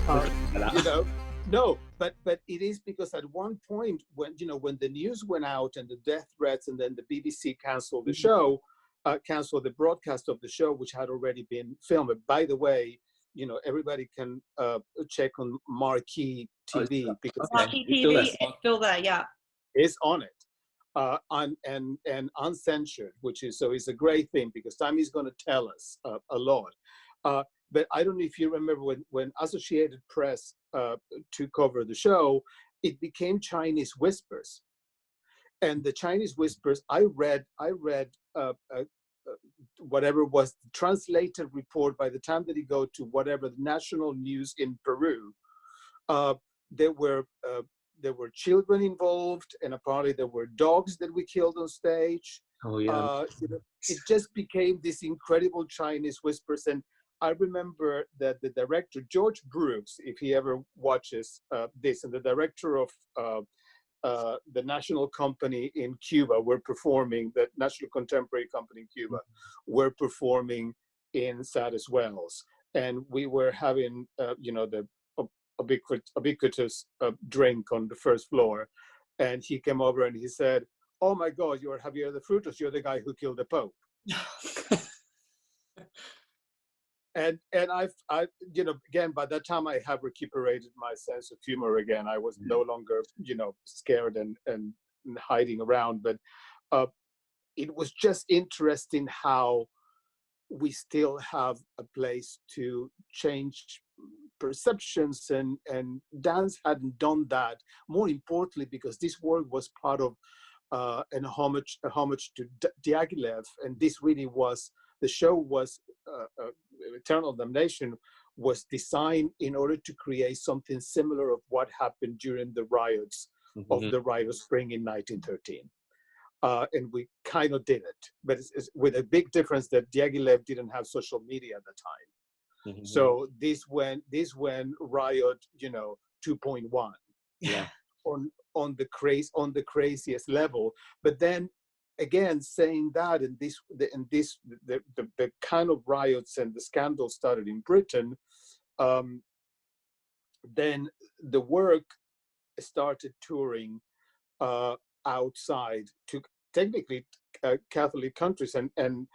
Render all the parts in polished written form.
you know, no, but it is because at one point when when the news went out and the death threats, and then the BBC canceled the show, canceled the broadcast of the show, which had already been filmed. By the way, everybody can check on Marquee TV because Marquee TV is still there, yeah. It's on it. And uncensored, which is it's a great thing because Time is going to tell us a lot. But I don't know if you remember when Associated Press took over the show, it became Chinese Whispers, and the Chinese Whispers. I read whatever was the translated report. By the time that it go to whatever the national news in Peru, there were children involved, and apparently there were dogs that we killed on stage. Oh yeah. It just became this incredible Chinese Whispers. And I remember that the director, George Brooks, if he ever watches this, and the director of the National Company in Cuba were performing, the National Contemporary Company in Cuba, were performing in Sadist Wells. And we were having, the ubiquitous drink on the first floor. And he came over and he said, "Oh my God, you're Javier de Frutos, you're the guy who killed the Pope." And I again, by that time I have recuperated my sense of humor again. I was no longer, scared and hiding around. But it was just interesting how we still have a place to change perceptions, and dance hadn't done that. More importantly, because this work was part of a homage to Diaghilev, and this really was, the show was Eternal Damnation was designed in order to create something similar of what happened during the riots of the Riot of Spring in 1913. And we kind of did it, but it's with a big difference that Diaghilev didn't have social media at the time. So this went Riot, 2.1, yeah, on the craziest level. But then again, saying that, and the kind of riots and the scandals started in Britain, then the work started touring outside to technically Catholic countries, and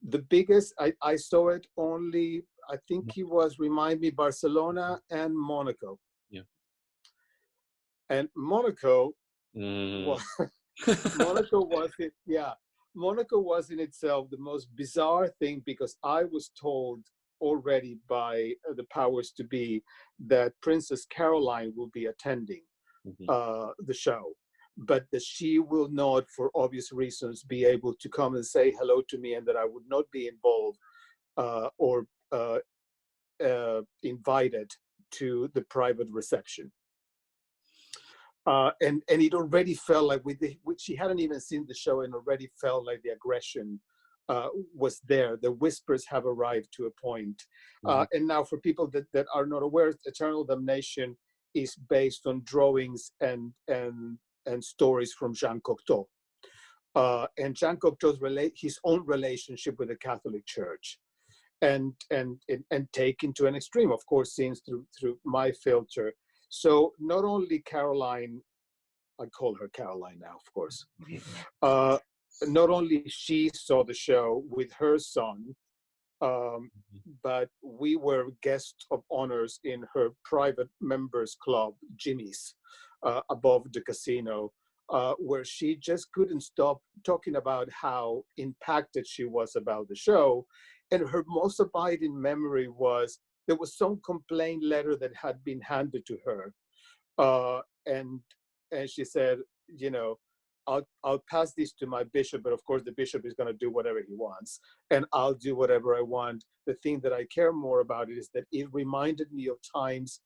the biggest, I saw it only, I think he was, remind me, Barcelona and Monaco. Yeah. And Monaco, Monaco was in itself the most bizarre thing, because I was told already by the powers to be that Princess Caroline will be attending the show, but that she will not, for obvious reasons, be able to come and say hello to me, and that I would not be involved or invited to the private reception. And it already felt like she hadn't even seen the show, and already felt like the aggression was there. The whispers have arrived to a point. And now, for people that are not aware, Eternal Damnation is based on drawings and stories from Jean Cocteau. And Jean Cocteau's his own relationship with the Catholic Church, and taken to an extreme, of course, scenes through my filter. So not only Caroline, I call her Caroline now, of course, not only she saw the show with her son, but we were guests of honors in her private members club, Jimmy's, above the casino, where she just couldn't stop talking about how impacted she was about the show. And her most abiding memory was, there was some complaint letter that had been handed to her. And she said, I'll pass this to my bishop, but of course the bishop is going to do whatever he wants, and I'll do whatever I want. The thing that I care more about is that it reminded me of times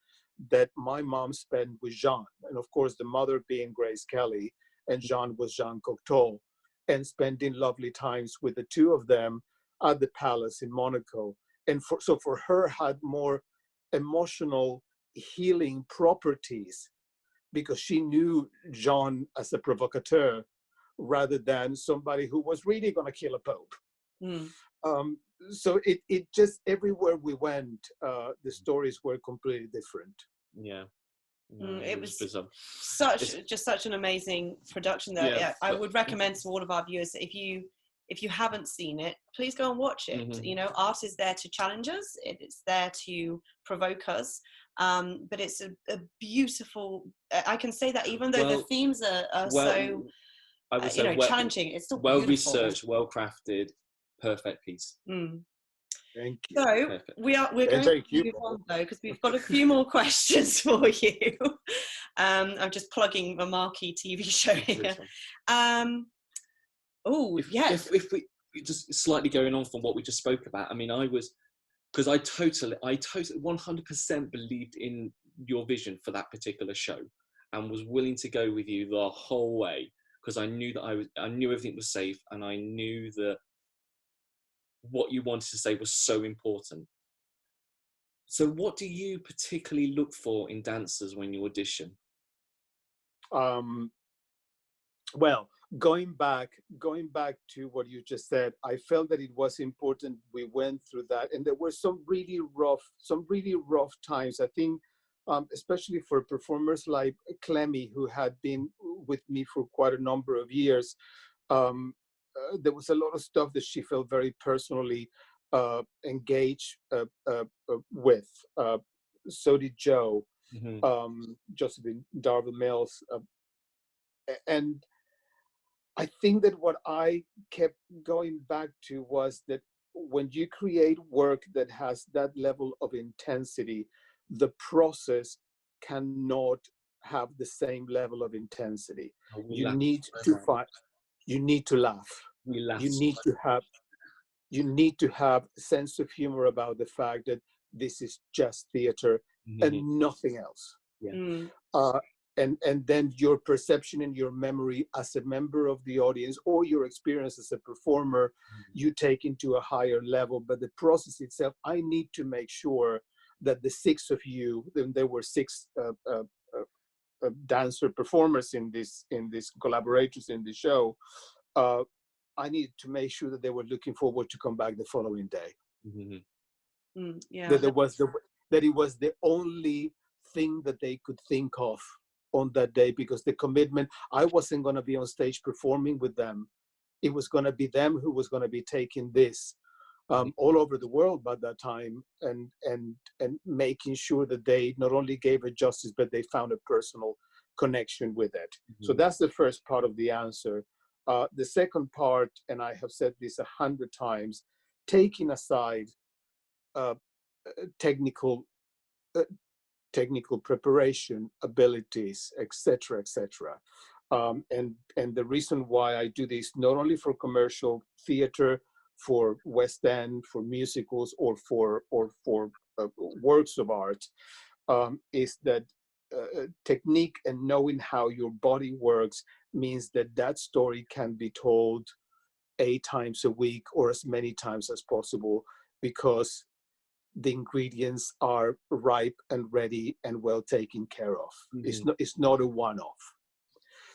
that my mom spent with Jean, and of course the mother being Grace Kelly, and Jean was Jean Cocteau, and spending lovely times with the two of them at the palace in Monaco. And so for her had more emotional healing properties, because she knew Jean as a provocateur rather than somebody who was really going to kill a pope. So it just, everywhere we went, the stories were completely different. Yeah. It was such an amazing production there. Yeah, I would recommend to all of our viewers that if you haven't seen it, please go and watch it. You know, art is there to challenge us. It's there to provoke us. But it's a beautiful, I can say that even though the themes are so, I would say challenging, it's still well beautiful. researched, well crafted, perfect piece. Thank you. So Perfect. we're going to move on though, because we've got a few more questions for you. I'm just plugging a marquee TV show here. If we just slightly going on from what we just spoke about, I mean, I totally 100% believed in your vision for that particular show, and was willing to go with you the whole way, because I knew that I knew everything was safe, and I knew that what you wanted to say was so important. So what do you particularly look for in dancers when you audition? Well, going back to what you just said, I felt that it was important we went through that, and there were some really rough times. I think, especially for performers like Clemmy, who had been with me for quite a number of years. There was a lot of stuff that she felt very personally engaged with. So did Joe, Josephine Darville Mills. And I think that what I kept going back to was that when you create work that has that level of intensity, the process cannot have the same level of intensity. You need to laugh. You need to have a sense of humor about the fact that this is just theater and nothing else. And then your perception and your memory as a member of the audience, or your experience as a performer, you take into a higher level. But the process itself, I need to make sure that the six of you, then there were six dancer performers in this collaborators in the show, I needed to make sure that they were looking forward to come back the following day. That it was the only thing that they could think of on that day, because the commitment, I wasn't going to be on stage performing with them. It was going to be them who was going to be taking this all over the world by that time, and making sure that they not only gave it justice, but they found a personal connection with it. So that's the first part of the answer. The second part, and I have said this 100 times, taking aside technical preparation, abilities, etc., etc. And the reason why I do this, not only for commercial theater, for West End, for musicals, or for works of art, is that technique and knowing how your body works means that story can be told 8 times a week or as many times as possible, because the ingredients are ripe and ready and well taken care of. It's not a one-off.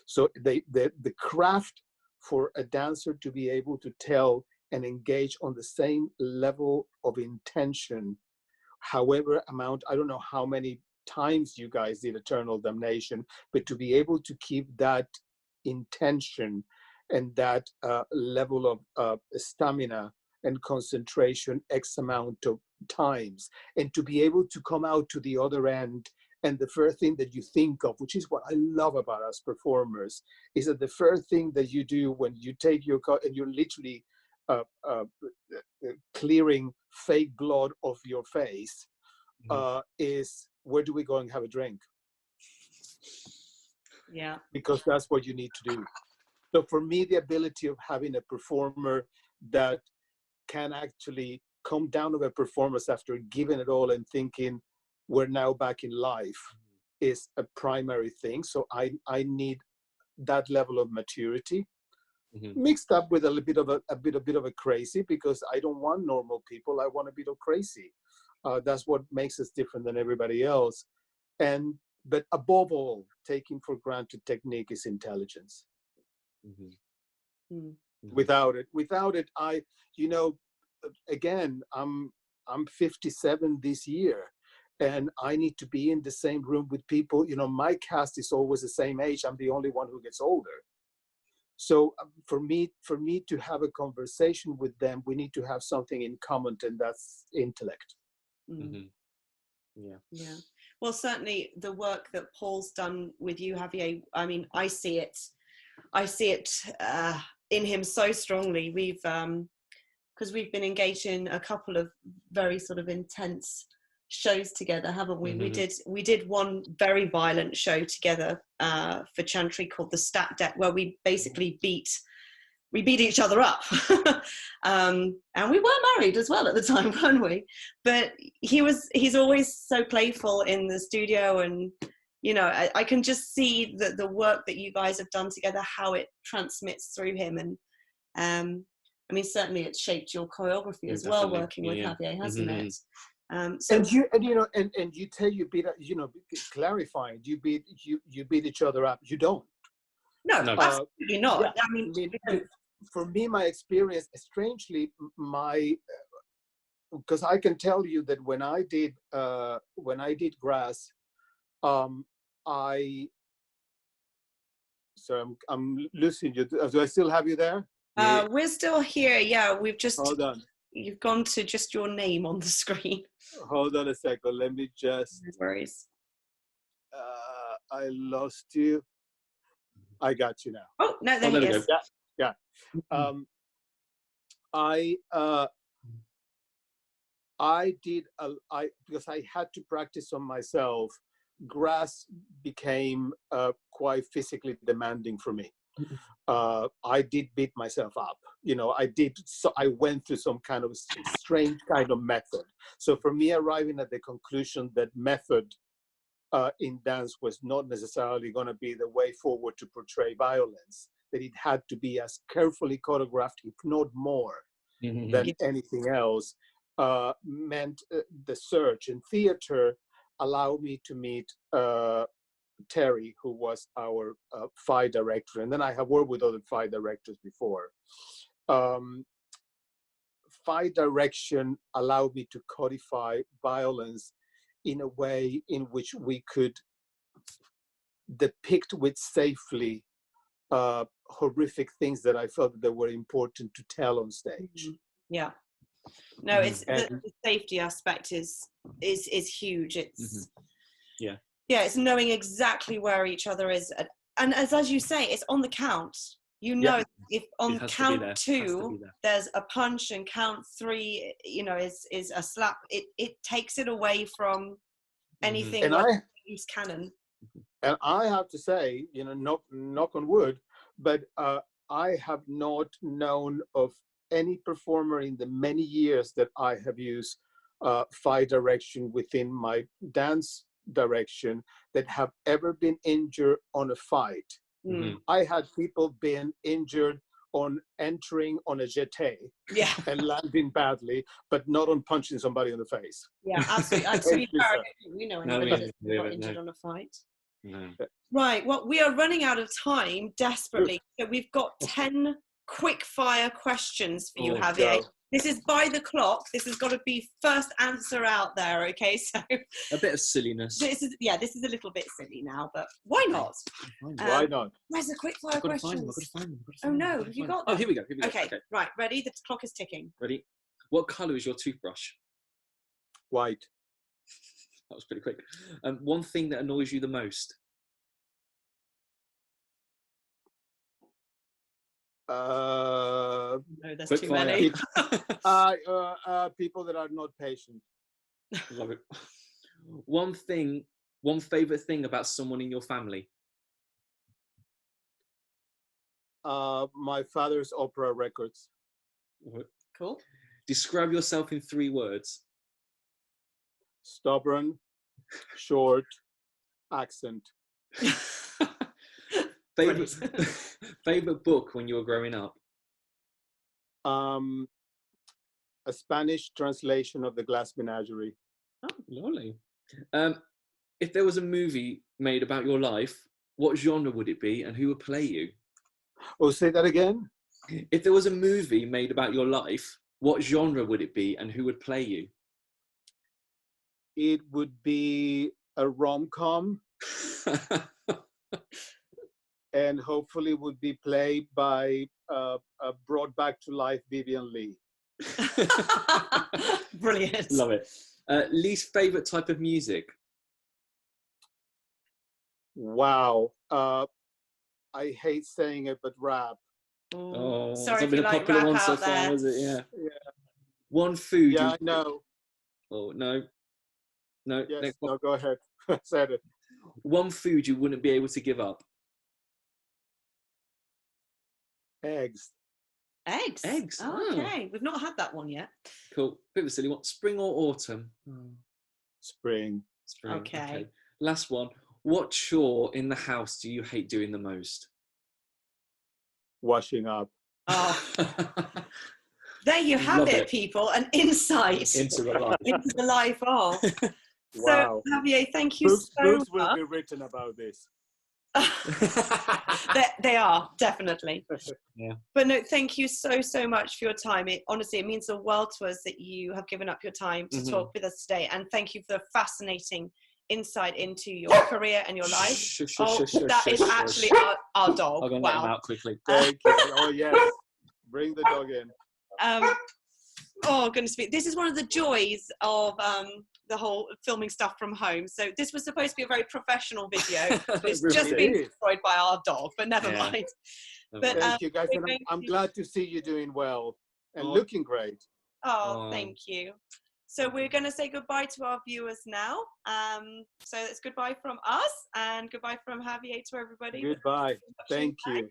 So the craft for a dancer to be able to tell and engage on the same level of intention, however amount, I don't know how many times you guys did Eternal Damnation, but to be able to keep that intention and that level of stamina and concentration X amount of times, and to be able to come out to the other end, and the first thing that you think of, which is what I love about us performers, is that the first thing that you do when you take your cut and you're literally clearing fake blood off your face, is, where do we go and have a drink? Yeah. Because that's what you need to do. So for me, the ability of having a performer that can actually come down to a performance after giving it all and thinking we're now back in life is a primary thing. So I need that level of maturity, mixed up with a bit of a crazy, because I don't want normal people. I want a bit of crazy. That's what makes us different than everybody else. But above all, taking for granted technique is intelligence. Without it, you know, again, I'm 57 this year, and I need to be in the same room with people. You know, my cast is always the same age. I'm the only one who gets older. So for me to have a conversation with them, we need to have something in common, and that's intellect. Yeah. Well, certainly the work that Paul's done with you, Javier, I mean, I see it in him so strongly. We've because we've been engaged in a couple of very sort of intense shows together, haven't we? We did one very violent show together for Chantry called the Stat Deck, where we basically beat each other up. And we were married as well at the time, weren't we? But he's always so playful in the studio, and you know, I can just see the work that you guys have done together, how it transmits through him. And I mean, certainly it's shaped your choreography as well, working with Javier, hasn't it? So, and you tell you beat, you know, clarifying, you beat each other up. You don't. No, absolutely not. Yeah, I mean, for me, my experience, strangely, because I can tell you that when I did Grass, I'm losing you. Do I still have you there? We're still here. Yeah, we've just. Hold on. You've gone to just your name on the screen. Hold on a second. Let me just. No worries. I lost you. I got you now. Oh no, there he is. Yeah. I did. Because I had to practice on myself. Grass became quite physically demanding for me. I did beat myself up. You know, I went through some kind of strange kind of method. So for me, arriving at the conclusion that method in dance was not necessarily going to be the way forward to portray violence, that it had to be as carefully choreographed, if not more, than anything else, meant the search. And theater allowed me to meet Terry, who was our FI director, and then I have worked with other FI directors before. FI direction allowed me to codify violence in a way in which we could depict with safely horrific things that I felt that were important to tell on stage. Yeah. No, it's the safety aspect is huge. It's yeah, it's knowing exactly where each other is, and as you say, it's on the count. You know, if on count 2 there's a punch, and count 3, you know, is a slap. It takes it away from anything. And I use canon. And I have to say, you know, knock on wood, but I have not known of any performer in the many years that I have used FI direction within my dance direction that have ever been injured on a fight. I had people being injured on entering on a jeté and landing badly, but not on punching somebody in the face. Yeah, absolutely. We know anybody that's got injured on a fight. No. Right, well, we are running out of time desperately. So we've got 10 quick fire questions for you, Javier. Go. This is by the clock. This has got to be first answer out there, okay? So a bit of silliness. This is a little bit silly now, but why not? Why not? Where's the quick fire questions? I've got to find them. Oh no, have you got them? Oh, here we go. Okay, right, ready? The clock is ticking. Ready? What colour is your toothbrush? White. That was pretty quick. One thing that annoys you the most? No, there's too many. People that are not patient. Love it. One favourite thing about someone in your family? My father's opera records. Cool. Describe yourself in 3 words. Stubborn, short, accent. Favorite book when you were growing up? A Spanish translation of The Glass Menagerie. Oh, lovely. If there was a movie made about your life, what genre would it be and who would play you? Oh, say that again? If there was a movie made about your life, what genre would it be and who would play you? It would be a rom-com, and hopefully would be played by brought back to life Vivian Lee. Brilliant. Love it. Least favorite type of music? Wow. I hate saying it, but rap. Oh, sorry it's if you been a like popular rap one out so far, there. was it? Yeah. Yeah. One food. Yeah, I know. Oh, no. No. Yes, Next one. no, go ahead. I said it. One food you wouldn't be able to give up? Eggs. Eggs. Eggs. Oh, okay. We've not had that one yet. Cool. Bit of a silly one. Spring or autumn? Spring. Spring. Okay. Last one. What chore in the house do you hate doing the most? Washing up. Oh. There you have Love it, it. people. An insight Into the life. into the life of. Wow. So, Javier, thank you Books so will much. be written about this. They are, definitely. Yeah. But no, thank you so much for your time. Honestly, it means the world to us that you have given up your time to talk with us today. And thank you for the fascinating insight into your career and your life. That is actually our dog. I'm going to let him out quickly. Thank you. Oh, yes. Bring the dog in. Oh, goodness me. This is one of the joys of the whole filming stuff from home. So this was supposed to be a very professional video. It's just been destroyed by our dog, but never mind. But, thank you, guys. And I'm glad to see you doing well and looking great. Oh, thank you. So we're going to say goodbye to our viewers now. So it's goodbye from us and goodbye from Javier to everybody. Goodbye. Thank you.